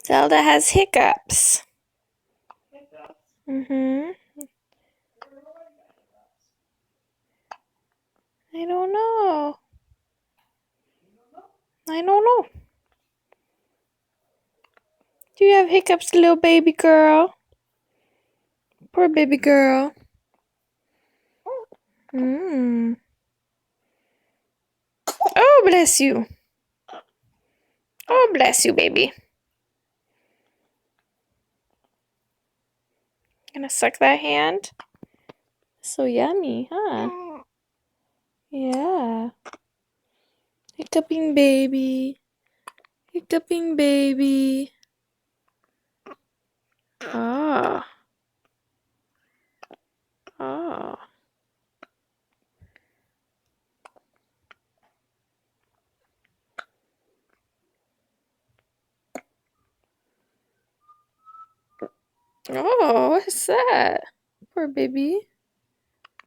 Zelda has hiccups. Mm-hmm. I don't know. I don't know. Do you have hiccups, little baby girl? Poor baby girl. Mm. Oh, bless you. Oh, bless you, baby. Gonna suck that hand? So yummy, huh? Yeah. Hiccuping baby. Hiccuping baby. Ah. Ah. Oh, what's that? Poor baby.